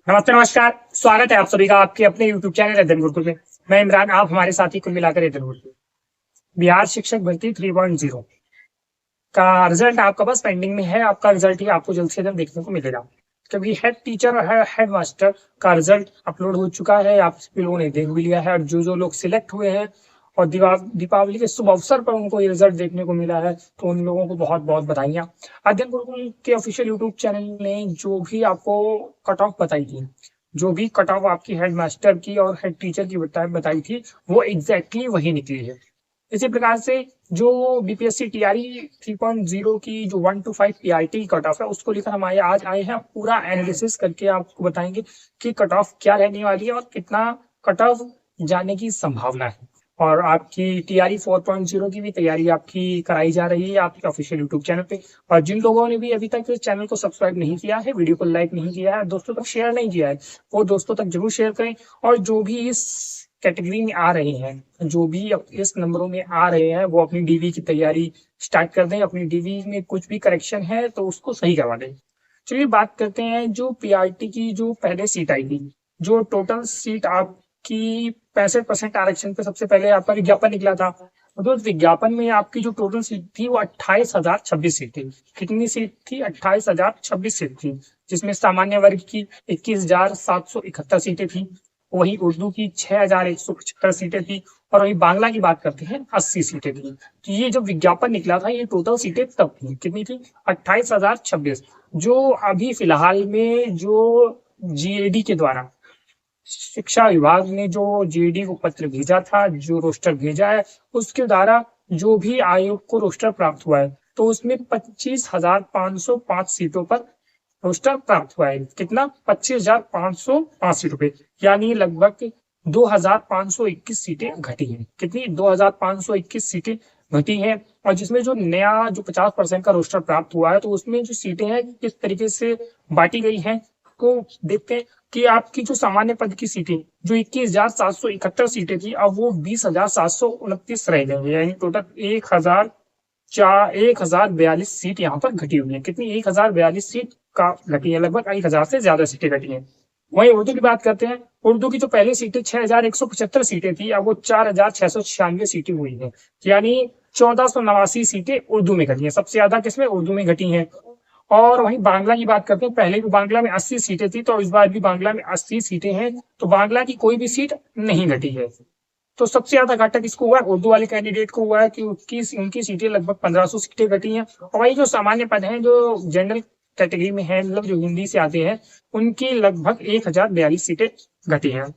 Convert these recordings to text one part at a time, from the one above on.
नमस्ते नमस्कार। स्वागत है आप सभी का आपके अपने YouTube चैनल अध्ययन गुरुकुल में। मैं इमरान, आप हमारे साथी कुल मिलाकर अध्ययन गुरुकुल। बिहार शिक्षक भर्ती 3.0 का रिजल्ट आपका बस पेंडिंग में है। आपका रिजल्ट ही आपको जल्द से जल्द देखने को मिलेगा, क्योंकि हेड टीचर और हेड मास्टर का रिजल्ट अपलोड हो चुका है। आप सभी लोगों ने देख भी लिया है, और जो जो लोग सिलेक्ट हुए हैं और दीपावली के शुभ अवसर पर उनको ये रिजल्ट देखने को मिला है, तो उन लोगों को बहुत बहुत बधाइयाँ। अध्ययन गुरुकुल के ऑफिशियल यूट्यूब चैनल ने जो भी आपको कट ऑफ बताई थी, जो भी कट ऑफ आपकी हेड मास्टर की और हेड टीचर की बताई थी, वो एग्जैक्टली वही निकली है। इसी प्रकार से जो बीपीएससी टीआरई 3.0 की जो 1 to 5 पीआरटी की कट ऑफ है, उसको लेकर हम आज आए हैं। पूरा एनालिसिस करके आपको बताएंगे कि कट ऑफ क्या रहने वाली है और कितना कट ऑफ जाने की संभावना है। और आपकी टीआरई 4.0 की भी तैयारी आपकी कराई जा रही है आपके ऑफिशियल यूट्यूब चैनल पे। और जिन लोगों ने भी अभी तक इस चैनल को सब्सक्राइब नहीं किया है, वीडियो को लाइक नहीं किया है, दोस्तों तक शेयर नहीं किया है, वो दोस्तों तक जरूर शेयर करें। और जो भी इस कैटेगरी में आ रहे हैं, जो भी इस नंबरों में आ रहे हैं, वो अपनी डीवी की तैयारी स्टार्ट कर दें। अपनी डीवी में कुछ भी करेक्शन है तो उसको सही करवा दें। चलिए बात करते हैं जो पीआरटी की जो पहले सीट आई थी, जो टोटल सीट आपकी 65% आरक्षण पे सबसे पहले आपका विज्ञापन निकला था। तो उस विज्ञापन में आपकी जो टोटल सीट थी वो 28,026 सीट थी। कितनी सीट थी? 28,026 सीट थी, जिसमें सामान्य वर्ग की 21,771 सीटें थी। वही उर्दू की 6,175 सीटें थी। और वही बांग्ला की बात करते हैं 80 सीटें थी। तो ये जो विज्ञापन निकला था, ये टोटल सीटें तब थी, कितनी थी? 28,026। जो अभी फिलहाल में जो जीएडी के द्वारा शिक्षा विभाग ने जो जीएडी को पत्र भेजा था, जो रोस्टर भेजा है, उसके द्वारा जो भी आयोग को रोस्टर प्राप्त हुआ है, तो उसमें 25,505 सीटों पर रोस्टर प्राप्त हुआ है। कितना? 25,505 सीटों पे, यानी लगभग 2,521 सीटें घटी हैं। कितनी? 2,521 सीटें घटी हैं। और जिसमें जो नया जो 50% का रोस्टर प्राप्त हुआ है, तो उसमें जो सीटें हैं किस तरीके से बांटी गई हैं, को देखते हैं कि आपकी जो सामान्य पद की सीटें जो 21,771 सीटें थी, अब वो 20,729 रह गई है। यानी टोटल 1,042 सीट यहाँ पर घटी हुई है। कितनी? 1,042 सीट का घटी है, लगभग 1,000 से ज्यादा सीटें घटी हैं। वहीं उर्दू की बात करते हैं। उर्दू की जो पहली सीटें 6,175 सीटें थी, अब वो 4,696 सीटें हुई है। यानी 1,489 सीटें उर्दू में घटी हैं। सबसे ज्यादा किसमें? उर्दू में घटी हैं। और वहीं बांग्ला की बात करते हैं। पहले भी बांग्ला में 80 सीटें थी, तो इस बार भी बांग्ला में 80 सीटें हैं। तो बांग्ला की कोई भी सीट नहीं घटी है। तो सबसे ज्यादा घाटा किसको हुआ है? उर्दू वाले कैंडिडेट को हुआ है कि उनकी सीटें लगभग 1,500 सीटें घटी हैं। और वही जो सामान्य पद हैं, जो जनरल कैटेगरी में है, मतलब जो हिंदी से आते हैं, उनकी लगभग 1,042 सीटें घटी हैं।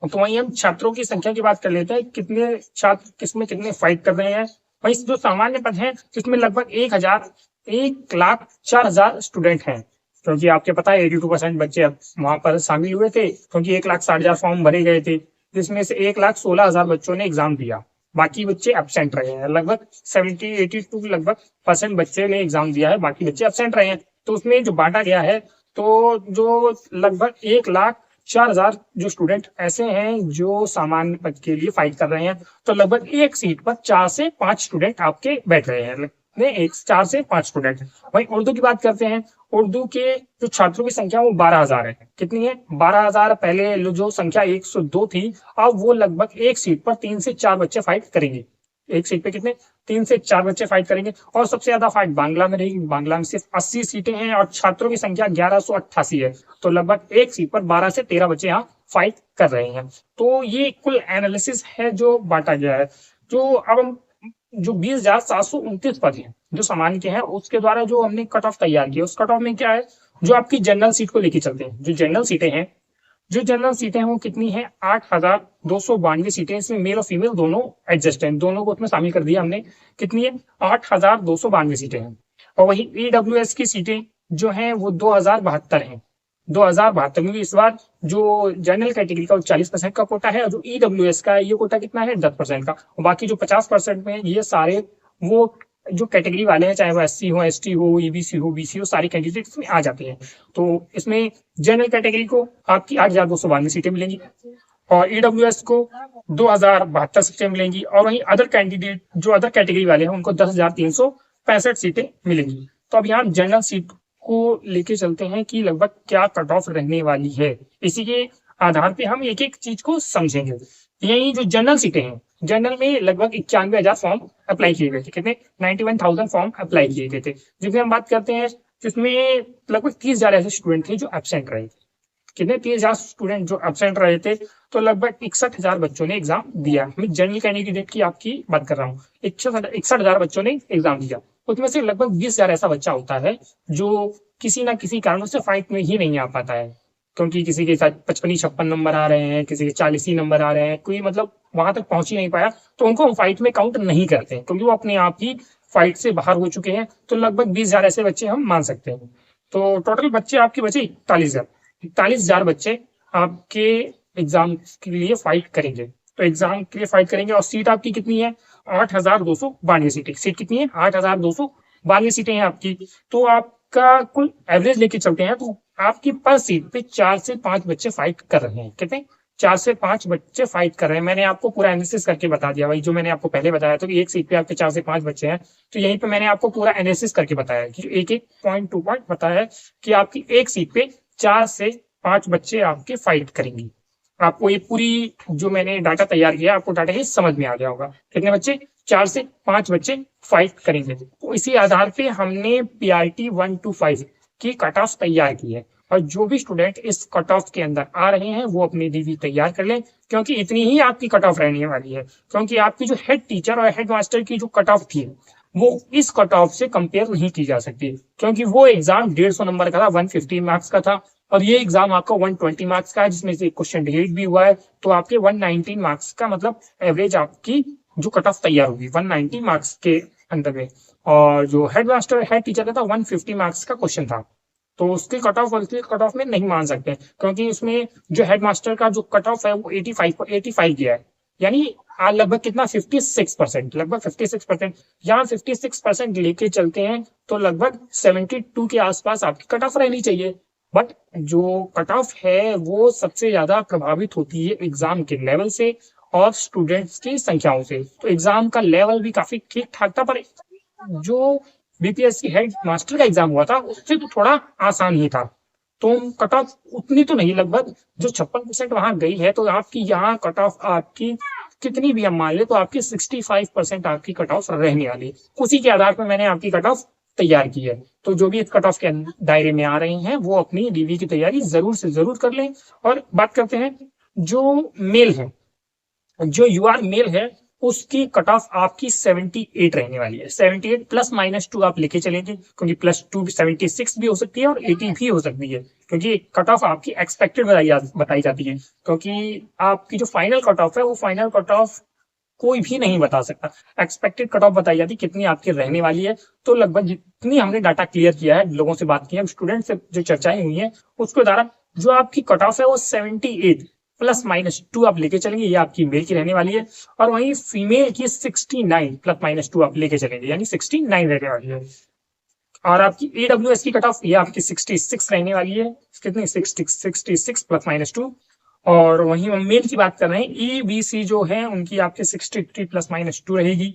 तो वहीं हम छात्रों की संख्या की बात कर लेते हैं, कितने छात्र किसमें कितने फाइट कर रहे हैं। वहीं जो सामान्य पद हैं, जिसमें लगभग 1,04,000 स्टूडेंट हैं, क्योंकि आपके पता है 82% बच्चे अब वहां पर शामिल हुए थे, क्योंकि 1,60,000 फॉर्म भरे गए थे, जिसमें से 1,16,000 बच्चों ने एग्जाम दिया। बाकी बच्चे एब्सेंट रहे हैं। लगभग 82 लगभग % बच्चे ने एग्जाम दिया है, बाकी बच्चे एब्सेंट रहे हैं। तो उसमें जो बांटा गया है, तो जो लगभग 1,04,000 जो स्टूडेंट ऐसे हैं जो सामान्य पद के लिए फाइट कर रहे हैं, तो लगभग एक सीट पर 4 से 5 स्टूडेंट आपके बैठ रहे हैं। एक 4 से 5 स्टूडेंट। वहीं उर्दू की बात करते हैं। उर्दू के जो छात्रों की संख्या वो 12,000 है। कितनी है? 12,000। पहले जो संख्या 102 थी, अब वो लगभग एक सीट पर 3 से 4 बच्चे फाइट करेंगे। एक सीट पे कितने? 3 से 4 बच्चे फाइट करेंगे। और सबसे ज्यादा फाइट बांग्ला में रहेगी। बांग्ला में सिर्फ 80 सीटें हैं और छात्रों की संख्या 1,188 है। तो लगभग एक सीट पर 12 से 13 बच्चे यहाँ फाइट कर रहे हैं। तो ये कुल एनालिसिस है जो बांटा गया है। जो अब हम जो 20,729 पद हैं जो सामान्य के हैं, उसके द्वारा जो हमने कट ऑफ तैयार किया, उस कट ऑफ में क्या है, जो आपकी जनरल सीट को लेके चलते हैं। जो जनरल सीटें हैं, वो कितनी है? 8,292 सीटें। इसमें मेल और फीमेल दोनों एडजस्ट हैं, दोनों को उसमें शामिल कर दिया हमने। कितनी है? 8,292 सीटें हैं। और वही ईडब्ल्यूएस की सीटें जो हैं वो 2,072 हैं। 2,072 में इस बार जो जनरल कैटेगरी का 40% का कोटा है, और जो ईडब्ल्यूएस का ये कोटा कितना है? 10% का। और बाकी जो 50% में ये सारे वो जो कैटेगरी वाले हैं, चाहे वो एससी हो, एसटी हो, ईबीसी हो, बीसी हो, सारे कैंडिडेट इसमें आ जाते हैं। तो इसमें जनरल कैटेगरी को आपकी 8,292 सीटें मिलेंगी, और ईडब्ल्यूएस को 2,072 सीटें मिलेंगी। और वहीं अदर कैंडिडेट जो अदर कैटेगरी वाले हैं, उनको 10,365 सीटें मिलेंगी। तो अब यहाँ जनरल सीट को लेके चलते हैं कि लगभग क्या कट ऑफ रहने वाली है। इसी के आधार पे हम एक एक चीज को समझेंगे। यही जो जनरल सीटें हैं, जनरल में लगभग 91,000 फॉर्म अप्लाई किए गए थे। कितने? 91,000 फॉर्म अप्लाई किए गए थे। जिसमें हम बात करते हैं, जिसमें लगभग 30,000 ऐसे स्टूडेंट थे जो एब्सेंट रहे थे। कितने? 30,000 स्टूडेंट जो एब्सेंट रहे थे, तो लगभग 61,000 बच्चों ने एग्जाम दिया। मैं जनरल कैंडिडेट की आपकी बात कर रहा हूँ। 61,000 बच्चों ने एग्जाम दिया। उसमें से लगभग 20,000 ऐसा बच्चा होता है जो किसी ना किसी कारणों से फाइट में ही नहीं आ पाता है, क्योंकि किसी के साथ 55-56 नंबर आ रहे हैं, किसी के 40 ही नंबर आ रहे हैं, कोई मतलब वहां तक पहुंच ही नहीं पाया, तो उनको हम फाइट में काउंट नहीं करते हैं, क्योंकि वो अपने आप ही फाइट से बाहर हो चुके हैं। तो लगभग 20,000 ऐसे बच्चे हम मान सकते हैं। तो टोटल बच्चे आपके बचे 41,000। 41,000 बच्चे आपके एग्जाम के लिए फाइट करेंगे। तो एग्जाम के लिए फाइट करेंगे, और सीट आपकी कितनी है? 8,292 सीटें। सीट कितनी है? 8,292 सीटें हैं आपकी। तो आपका कुल एवरेज लेके चलते हैं, तो आपकी पर सीट पे 4 से 5 बच्चे फाइट कर रहे हैं। कितने? 4 से 5 बच्चे फाइट कर रहे हैं। मैंने आपको पूरा एनालिसिस करके बता दिया भाई, जो मैंने आपको पहले बताया था कि एक सीट पे आपके 4 से 5 बच्चे हैं, तो यहीं पे मैंने आपको पूरा एनालिसिस करके बताया कि एक एक पॉइंट टू पॉइंट बताया है कि आपकी एक सीट पे 4 से 5 बच्चे आपके फाइट करेंगे। आपको ये पूरी जो मैंने डाटा तैयार किया, आपको डाटा ही समझ में आ गया होगा। कितने बच्चे? 4 से 5 बच्चे फाइट करेंगे। तो इसी आधार पे हमने PRT 125 की कट ऑफ तैयार की है, और जो भी स्टूडेंट इस कट ऑफ के अंदर आ रहे हैं वो अपनी डीवी तैयार कर लें, क्योंकि इतनी ही आपकी कट ऑफ रहने वाली है। क्योंकि आपकी जो हेड टीचर और हेड मास्टर की जो कट ऑफ थी, वो इस कट ऑफ से कंपेयर नहीं की जा सकती, क्योंकि वो एग्जाम 150 नंबर का था, 150 मार्क्स का था, और ये एग्जाम आपका 120 मार्क्स का है, जिसमें से क्वेश्चन डिलीट भी हुआ है। तो आपके 119 मार्क्स का मतलब एवरेज आपकी जो कट ऑफ तैयार होगी 190 मार्क्स के अंदर में। और जो हेड मास्टर हेड टीचर का था 150 मार्क्स का क्वेश्चन था, तो उसके कट ऑफ में नहीं मान सकते, क्योंकि उसमें जो हेड मास्टर का जो कट ऑफ है वो 85 गया है। यानी लगभग कितना? 56%। लगभग 56%। यहाँ 56% लेके चलते हैं, तो लगभग 72 के आसपास आपकी कट ऑफ रहनी चाहिए। बट जो कट ऑफ है वो सबसे ज्यादा प्रभावित होती है एग्जाम के लेवल से और स्टूडेंट्स की संख्याओं से। तो एग्जाम का लेवल भी काफी ठीक ठाक था, पर जो बीपीएससी हेड मास्टर का एग्जाम हुआ था उससे तो थोड़ा आसान ही था। तो कट ऑफ उतनी तो नहीं, लगभग जो 56% वहां गई है, तो आपकी यहाँ कट ऑफ आपकी कितनी भी हम मान ले, तो आपकी 65% आपकी कट ऑफ रहने वाली है। उसी के आधार पर मैंने आपकी कट ऑफ तैयार की है। तो जो भी इस कट ऑफ के दायरे में आ रहे हैं वो अपनी डीवी की तैयारी जरूर से जरूर कर लें। और बात करते हैं जो मेल है, जो यूआर मेल है, उसकी कट ऑफ आपकी 78 रहने वाली है। 78 ±2 आप लेके चलेंगे, क्योंकि +2 76 भी हो सकती है और 80 भी हो सकती है, क्योंकि कट ऑफ आपकी एक्सपेक्टेड बताई जाती है। क्योंकि आपकी जो फाइनल कट ऑफ है वो फाइनल कट ऑफ कोई भी नहीं बता सकता। एक्सपेक्टेड कट ऑफ बताई जाती कितनी आपकी रहने वाली है। तो लगभग जितनी हमने डाटा क्लियर किया है, लोगों से बात की है, स्टूडेंट से जो चर्चाएं हुई है, उसके द्वारा जो आपकी कट ऑफ है वो 78 ±2 आप लेके चलेंगे, ये आपकी मेल की रहने वाली है। और वहीं फीमेल की 69 ±2 आप लेके चलेंगे, यानी 69 रहने वाली है। और आपकी AWS की कट ऑफ ये आपकी 66 रहने वाली है। कितनी? 66 ±2। और वहीं हम मेल की बात कर रहे हैं, EBC जो है उनकी आपकी 63 ±2 रहेगी।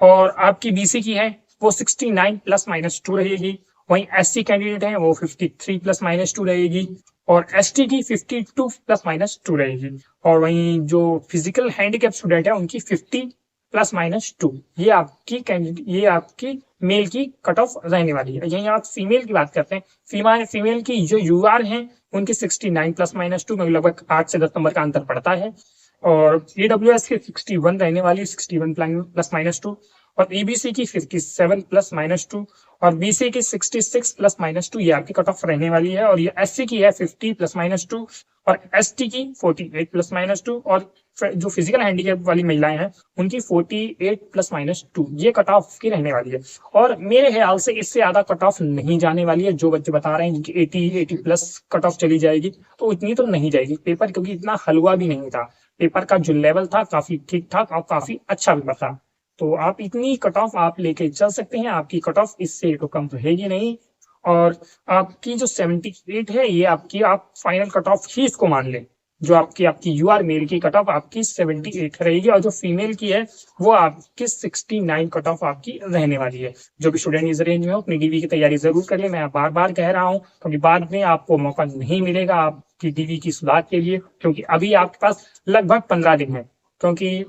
और आपकी BC की है वो 69 ±2 रहेगी। वहीं SC कैंडिडेट है वो 53 ±2 रहेगी। और ST की 52 ±2 रहेगी। और वहीं जो फिजिकल हैंडीकैप स्टूडेंट है उनकी 50 ±2। ये आपकी मेल की कट ऑफ रहने वाली है। यहीं आप फीमेल की बात करते हैं, फीमेल की जो UR है उनकी 69 ±2 में लगभग 8 से 10 नंबर का अंतर पड़ता है। और AWS की 61 रहने वाली, 61 ±2। और EBC की 57 ±2। और BC की 66 ±2। ये आपकी कट ऑफ रहने वाली है। और ये SC की है 50 ±2। और ST की 48 ±2। और जो फिजिकल हैंडीकैप वाली महिलाएं हैं उनकी 48 ±2। ये कट ऑफ की रहने वाली है। और मेरे ख्याल से इससे ज्यादा कट ऑफ नहीं जाने वाली है। जो बच्चे बता रहे हैं जिनकी 80+ कट ऑफ चली जाएगी, तो इतनी तो नहीं जाएगी। पेपर क्योंकि इतना हलवा भी नहीं था, पेपर का जो लेवल था काफी ठीक ठाक और काफी अच्छा पेपर था। तो आप इतनी कट ऑफ आप लेके चल सकते हैं, आपकी कट ऑफ इससे तो कम रहेगी नहीं। और आपकी जो 78 है ये आपकी आप फाइनल कट ऑफ ही इसको मान लें। जो आपकी आपकी यूआर मेल की कट ऑफ आपकी 78 रहेगी, और जो फीमेल की है वो आपकी 69 कट ऑफ आपकी रहने वाली है। जो भी स्टूडेंट इस रेंज में हो अपनी डीवी की तैयारी जरूर कर ले। मैं बार बार कह रहा हूँ क्योंकि बाद में आपको मौका नहीं मिलेगा आपकी डीवी की सुधार के लिए, क्योंकि अभी आपके पास लगभग 15 दिन है। क्योंकि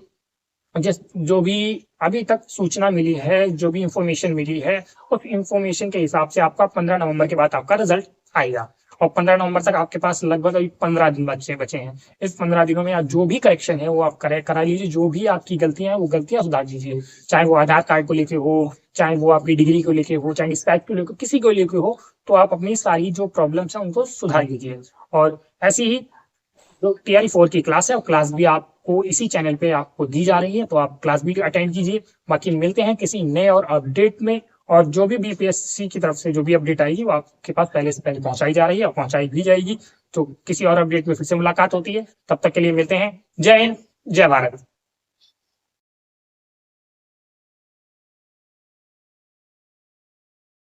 जिस जो भी अभी तक सूचना मिली है, जो भी इंफॉर्मेशन मिली है, उस इंफॉर्मेशन के हिसाब से आपका 15 नवंबर के बाद आपका रिजल्ट आएगा, और 15 नवंबर तक आपके पास लगभग अभी 15 दिन बचे हैं। इस 15 दिनों में आप जो भी करेक्शन है वो आप करा लीजिए। जो भी आपकी गलतियां हैं वो गलतियां सुधार लीजिए, चाहे वो आधार कार्ड को लेके हो, चाहे वो आपकी डिग्री को लेके हो, चाहे स्पैक को लेकर किसी को लेके हो, तो आप अपनी सारी जो प्रॉब्लम्स हैं उनको सुधार लीजिए। और ऐसी ही जो TRE 4 की क्लास है वो क्लास भी आपको इसी चैनल पे आपको दी जा रही है, तो आप क्लास भी अटेंड कीजिए। बाकी मिलते हैं किसी नए और अपडेट में, और जो भी BPSC की तरफ से जो भी अपडेट आएगी वो आपके पास पहले से पहले पहुंचाई जा रही है और पहुंचाई भी जाएगी। तो किसी और अपडेट में फिर से मुलाकात होती है, तब तक के लिए मिलते हैं। जय हिंद, जय भारत।